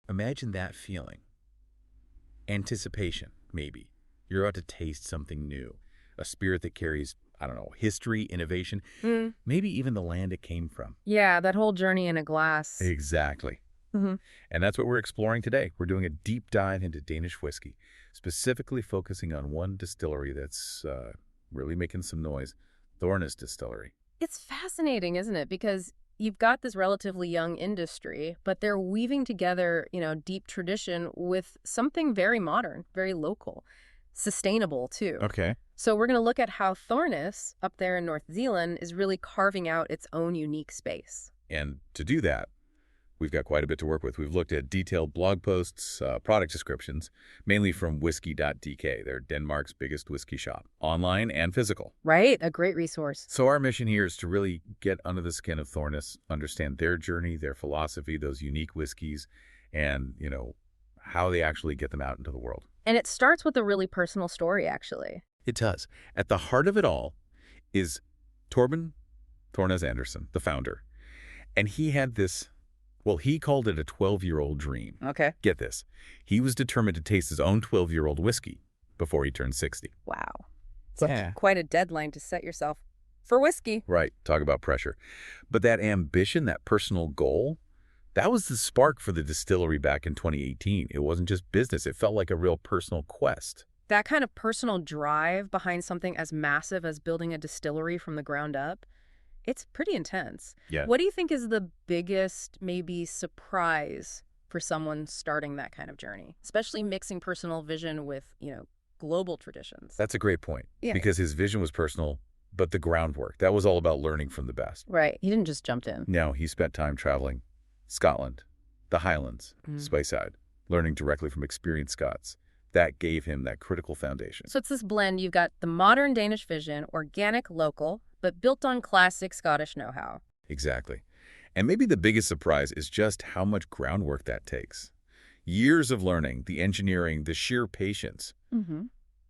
imagine that feeling. Anticipation, maybe. You're about to taste something new. A spirit that carries, I don't know, history, innovation, maybe even the land it came from. Yeah, that whole journey in a glass. Exactly. And that's what we're exploring today. We're doing a deep dive into Danish whiskey, specifically focusing on one distillery that's really making some noise, Thornæs Distillery. It's fascinating, isn't it? Because you've got this relatively young industry, but they're weaving together, deep tradition with something very modern, very local, sustainable too. Okay. So we're going to look at how Thornæs up there in North Zealand is really carving out its own unique space. And to do that, we've got quite a bit to work with. We've looked at detailed blog posts, product descriptions, mainly from Whisky.dk. They're Denmark's biggest whiskey shop, online and physical. Right, a great resource. So our mission here is to really get under the skin of Thornæs, understand their journey, their philosophy, those unique whiskeys, and, how they actually get them out into the world. And it starts with a really personal story, actually. It does. At the heart of it all is Thomas Thornæs Andersen, the founder. And he had this, well, he called it a 12-year-old dream. Okay. Get this. He was determined to taste his own 12-year-old whiskey before he turned 60. Wow. Quite a deadline to set yourself for whiskey. Right. Talk about pressure. But that ambition, that personal goal, that was the spark for the distillery back in 2018. It wasn't just business. It felt like a real personal quest. That kind of personal drive behind something as massive as building a distillery from the ground up, it's pretty intense. Yeah. What do you think is the biggest, maybe, surprise for someone starting that kind of journey, especially mixing personal vision with, global traditions? That's a great point. Yeah. Because his vision was personal, but the groundwork, that was all about learning from the best. Right. He didn't just jump in. No, he spent time traveling Scotland, the Highlands, Speyside, learning directly from experienced Scots. That gave him that critical foundation. So it's this blend. You've got the modern Danish vision, organic, local, but built on classic Scottish know-how. Exactly. And maybe the biggest surprise is just how much groundwork that takes. Years of learning, the engineering, the sheer patience,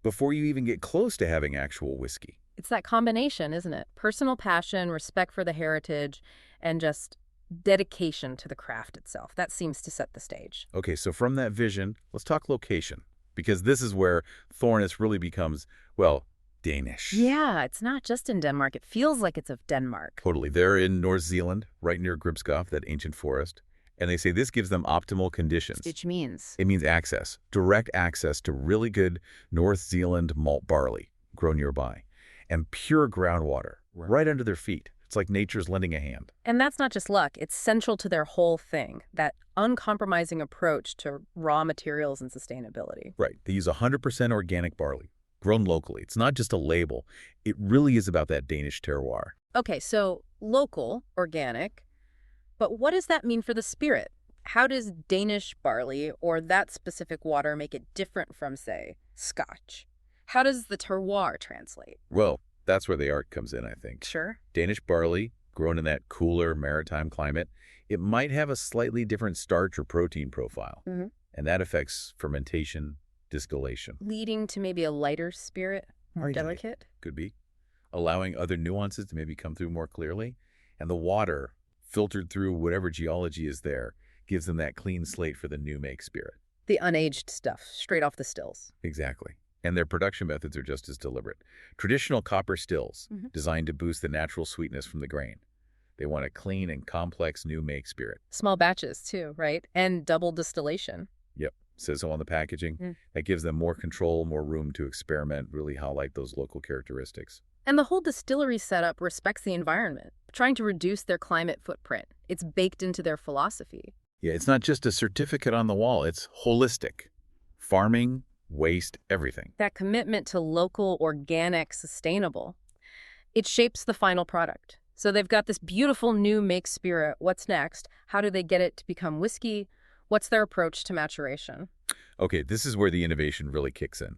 before you even get close to having actual whiskey. It's that combination, isn't it? Personal passion, respect for the heritage, and just dedication to the craft itself. That seems to set the stage. Okay, so from that vision, let's talk location. Because this is where Thornæs really becomes, well, Danish. Yeah, it's not just in Denmark. It feels like it's of Denmark. Totally. They're in North Zealand, right near Gribskov, that ancient forest. And they say this gives them optimal conditions. Which means? It means access, direct access to really good North Zealand malt barley grown nearby, and pure groundwater right under their feet. It's like nature's lending a hand. And that's not just luck. It's central to their whole thing, that uncompromising approach to raw materials and sustainability. Right. They use 100% organic barley, grown locally. It's not just a label. It really is about that Danish terroir. Okay, so local, organic, but what does that mean for the spirit? How does Danish barley or that specific water make it different from, say, Scotch? How does the terroir translate? Well, that's where the art comes in, I think. Sure. Danish barley, grown in that cooler maritime climate, it might have a slightly different starch or protein profile. And that affects fermentation, distillation. Leading to maybe a lighter spirit, more delicate? Could be. Allowing other nuances to maybe come through more clearly. And the water, filtered through whatever geology is there, gives them that clean slate for the new make spirit. The unaged stuff, straight off the stills. Exactly. And their production methods are just as deliberate. Traditional copper stills, designed to boost the natural sweetness from the grain. They want a clean and complex new make spirit. Small batches, too, right? And double distillation. Yep. Says so on the packaging. That gives them more control, more room to experiment, really highlight those local characteristics. And the whole distillery setup respects the environment, trying to reduce their climate footprint. It's baked into their philosophy. Yeah, it's not just a certificate on the wall. It's holistic. Farming, waste, everything. That commitment to local, organic, sustainable, it shapes the final product. So they've got this beautiful new make spirit. What's next? How do they get it to become whiskey? What's their approach to maturation? Okay, this is where the innovation really kicks in.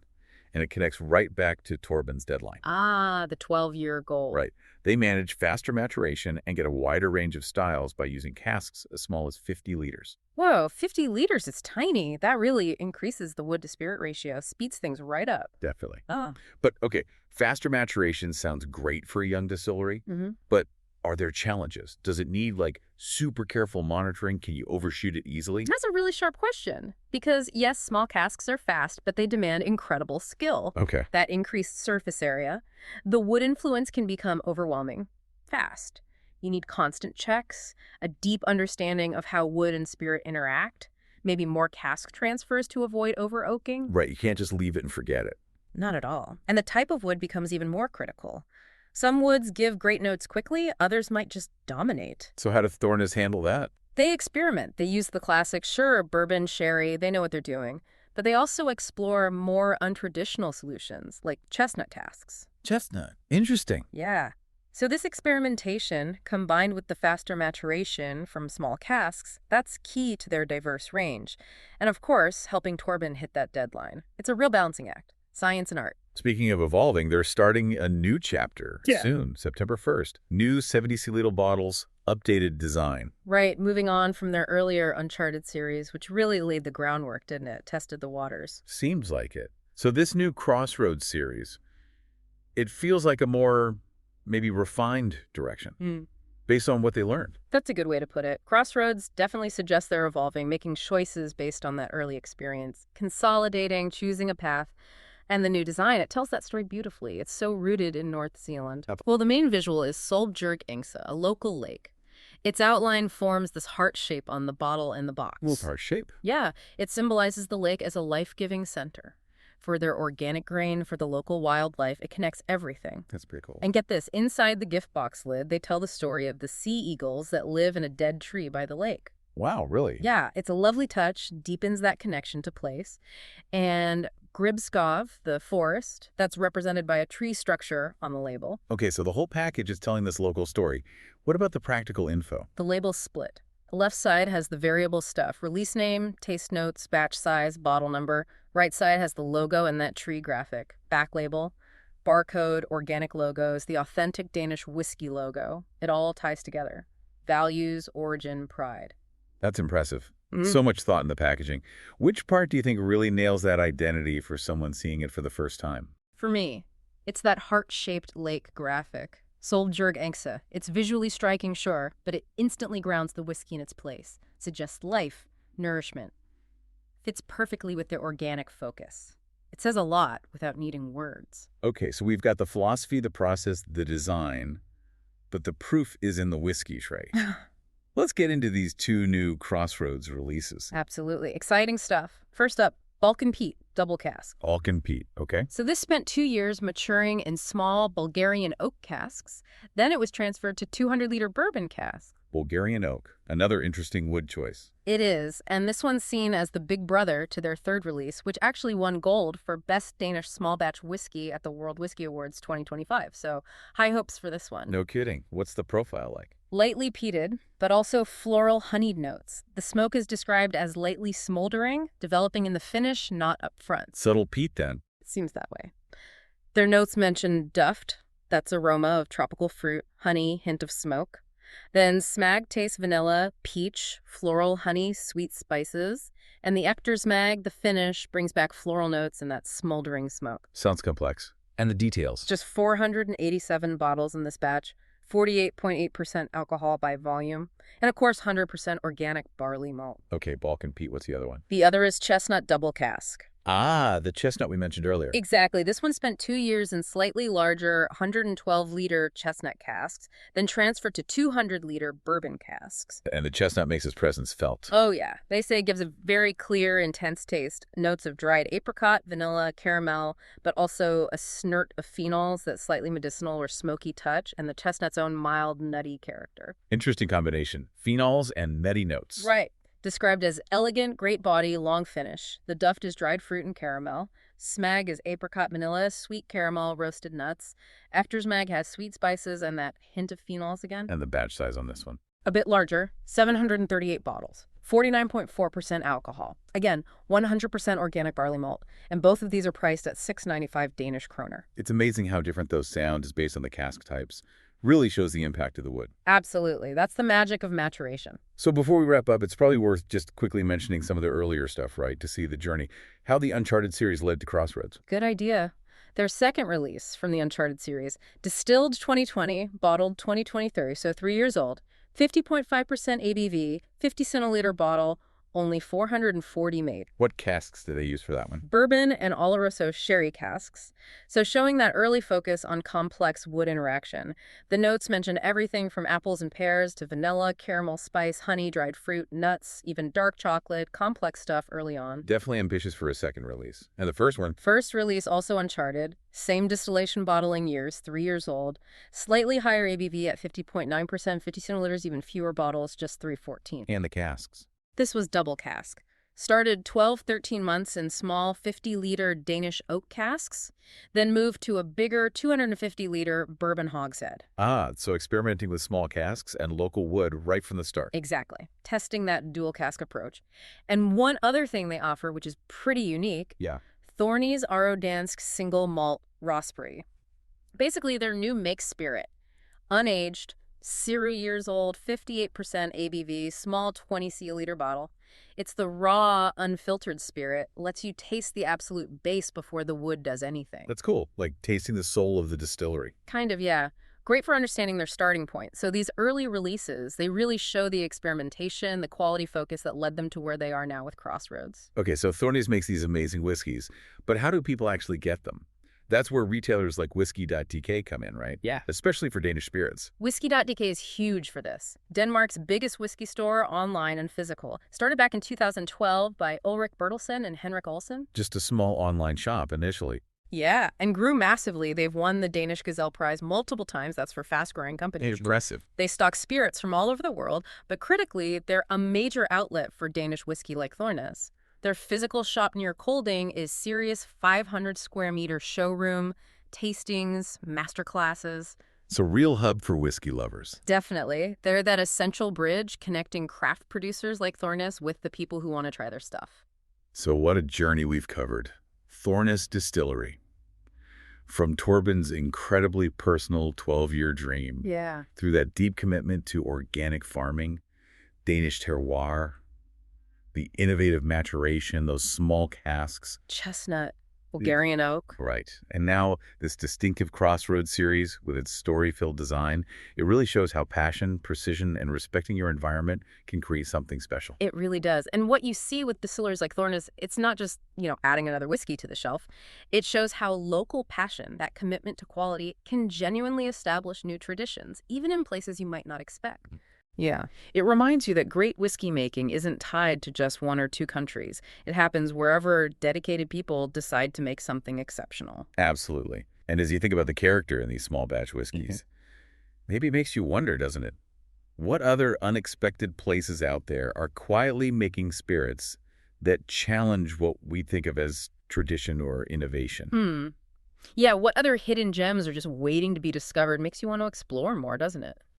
And it connects right back to Torben's deadline. Ah, the 12-year goal. Right. They manage faster maturation and get a wider range of styles by using casks as small as 50 liters. Whoa, 50 liters is tiny. That really increases the wood-to-spirit ratio, speeds things right up. Definitely. Ah. But, okay, faster maturation sounds great for a young distillery, but Are there challenges? Does it need, like, super careful monitoring? Can you overshoot it easily? That's a really sharp question because, yes, small casks are fast, but they demand incredible skill. Okay. That increased surface area. The wood influence can become overwhelming fast. You need constant checks, a deep understanding of how wood and spirit interact, maybe more cask transfers to avoid over-oaking. Right, you can't just leave it and forget it. Not at all. And the type of wood becomes even more critical. Some woods give great notes quickly, others might just dominate. So how do Thornæs handle that? They experiment. They use the classic, sure, bourbon, sherry, they know what they're doing. But they also explore more untraditional solutions, like chestnut casks. Chestnut. Interesting. Yeah. So this experimentation, combined with the faster maturation from small casks, that's key to their diverse range. And of course, helping Torben hit that deadline. It's a real balancing act. Science and art. Speaking of evolving, they're starting a new chapter soon, September 1st. New 70 centiliter bottles, updated design. Right, moving on from their earlier Uncharted series, which really laid the groundwork, didn't it? Tested the waters. Seems like it. So this new Crossroads series, it feels like a more, maybe refined direction, based on what they learned. That's a good way to put it. Crossroads definitely suggests they're evolving, making choices based on that early experience, consolidating, choosing a path. And the new design, it tells that story beautifully. It's so rooted in North Zealand. Well, the main visual is Solbjerg Engse, a local lake. Its outline forms this heart shape on the bottle and the box. Little heart shape. Yeah, it symbolizes the lake as a life-giving center. For their organic grain, for the local wildlife, it connects everything. That's pretty cool. And get this, inside the gift box lid, they tell the story of the sea eagles that live in a dead tree by the lake. Wow, really? Yeah, it's a lovely touch, deepens that connection to place. And Gribskov, the forest, that's represented by a tree structure on the label. Okay, so the whole package is telling this local story. What about the practical info? The label's split. The left side has the variable stuff, release name, taste notes, batch size, bottle number. Right side has the logo and that tree graphic. Back label, barcode, organic logos, the authentic Danish Whisky logo. It all ties together. Values, origin, pride. That's impressive. So much thought in the packaging. Which part do you think really nails that identity for someone seeing it for the first time? For me, it's that heart-shaped lake graphic. Solbjerg Engse. It's visually striking, sure, but it instantly grounds the whiskey in its place. Suggests life, nourishment. Fits perfectly with their organic focus. It says a lot without needing words. Okay, so we've got the philosophy, the process, the design, but the proof is in the whiskey tray. Let's get into these two new Crossroads releases. Absolutely. Exciting stuff. First up, Balkan Peat, double cask. Balkan Peat, okay. So this spent 2 years maturing in small Bulgarian oak casks. Then it was transferred to 200-liter bourbon casks. Bulgarian oak, another interesting wood choice. It is, and this one's seen as the big brother to their third release, which actually won gold for Best Danish Small Batch Whiskey at the World Whiskey Awards 2025. So high hopes for this one. No kidding. What's the profile like? Lightly peated, but also floral honeyed notes. The smoke is described as lightly smoldering, developing in the finish, not up front. Subtle peat, then. It seems that way. Their notes mention duft, that's aroma of tropical fruit, honey, hint of smoke. Then smag tastes vanilla, peach, floral, honey, sweet spices. And the Ectorsmag, the finish, brings back floral notes and that smoldering smoke. Sounds complex. And the details? Just 487 bottles in this batch. 48.8% alcohol by volume, and of course 100% organic barley malt. Okay, Balkan Peat, what's the other one? The other is Chestnut Double Cask. Ah, the chestnut we mentioned earlier. Exactly. This one spent 2 years in slightly larger 112-liter chestnut casks, then transferred to 200-liter bourbon casks. And the chestnut makes its presence felt. Oh, yeah. They say it gives a very clear, intense taste. Notes of dried apricot, vanilla, caramel, but also a snort of phenols, that slightly medicinal or smoky touch, and the chestnut's own mild, nutty character. Interesting combination. Phenols and nutty notes. Right. Described as elegant, great body, long finish. The duft is dried fruit and caramel. Smag is apricot vanilla, sweet caramel, roasted nuts. Ectorsmag has sweet spices and that hint of phenols again. And the batch size on this one? A bit larger, 738 bottles. 49.4% alcohol. Again, 100% organic barley malt. And both of these are priced at 695 Danish kroner. It's amazing how different those sound is based on the cask types. Really shows the impact of the wood. Absolutely. That's the magic of maturation. So before we wrap up, it's probably worth just quickly mentioning some of the earlier stuff, right, to see the journey, how the Uncharted series led to Crossroads. Good idea. Their second release from the Uncharted series, distilled 2020, bottled 2023, so 3 years old, 50.5% ABV, 50 centiliter bottle, only 440 made. What casks do they use for that one? Bourbon and Oloroso sherry casks, so showing that early focus on complex wood interaction. The notes mention everything from apples and pears to vanilla, caramel, spice, honey, dried fruit, nuts, even dark chocolate, complex stuff early on. Definitely ambitious for a second release. And the first one? First release also Uncharted, same distillation bottling years, 3 years old, slightly higher ABV at 50.9%, 50 centiliters, even fewer bottles, just 314. And the casks. This was double cask. Started 12-13 months in small 50-liter Danish oak casks, then moved to a bigger 250-liter bourbon hogshead. Ah, so experimenting with small casks and local wood right from the start. Exactly. Testing that dual cask approach. And one other thing they offer, which is pretty unique, Yeah. Thornæs Dansk single malt raspberry. Basically, their new mixed spirit. Unaged, 0 years old, 58% ABV, small 20 cl bottle. It's the raw, unfiltered spirit, lets you taste the absolute base before the wood does anything. That's cool, like tasting the soul of the distillery. Kind of, yeah. Great for understanding their starting point. So these early releases, they really show the experimentation, the quality focus that led them to where they are now with Crossroads. Okay, so Thornæs makes these amazing whiskeys, but how do people actually get them? That's where retailers like Whisky.dk come in, right? Yeah. Especially for Danish spirits. Whisky.dk is huge for this. Denmark's biggest whiskey store, online and physical. Started back in 2012 by Ulrik Bertelsen and Henrik Olsen. Just a small online shop initially. Yeah, and grew massively. They've won the Danish Gazelle Prize multiple times. That's for fast-growing companies. Impressive. They stock spirits from all over the world, but critically, they're a major outlet for Danish whiskey like Thornæs. Their physical shop near Kolding is serious 500 square meter showroom, tastings, masterclasses. It's a real hub for whiskey lovers. Definitely. They're that essential bridge connecting craft producers like Thornæs with the people who want to try their stuff. So what a journey we've covered. Thornæs Distillery. From Torben's incredibly personal 12-year dream, Yeah. through that deep commitment to organic farming, Danish terroir, the innovative maturation, those small casks. Chestnut, Bulgarian oak. Right. And now this distinctive Crossroads series with its story-filled design, it really shows how passion, precision, and respecting your environment can create something special. It really does. And what you see with distillers like Thornæs, it's not just, adding another whiskey to the shelf. It shows how local passion, that commitment to quality, can genuinely establish new traditions, even in places you might not expect. Yeah. It reminds you that great whiskey making isn't tied to just one or two countries. It happens wherever dedicated people decide to make something exceptional. Absolutely. And as you think about the character in these small batch whiskeys, maybe it makes you wonder, doesn't it? What other unexpected places out there are quietly making spirits that challenge what we think of as tradition or innovation? Yeah, what other hidden gems are just waiting to be discovered makes you want to explore more, doesn't it?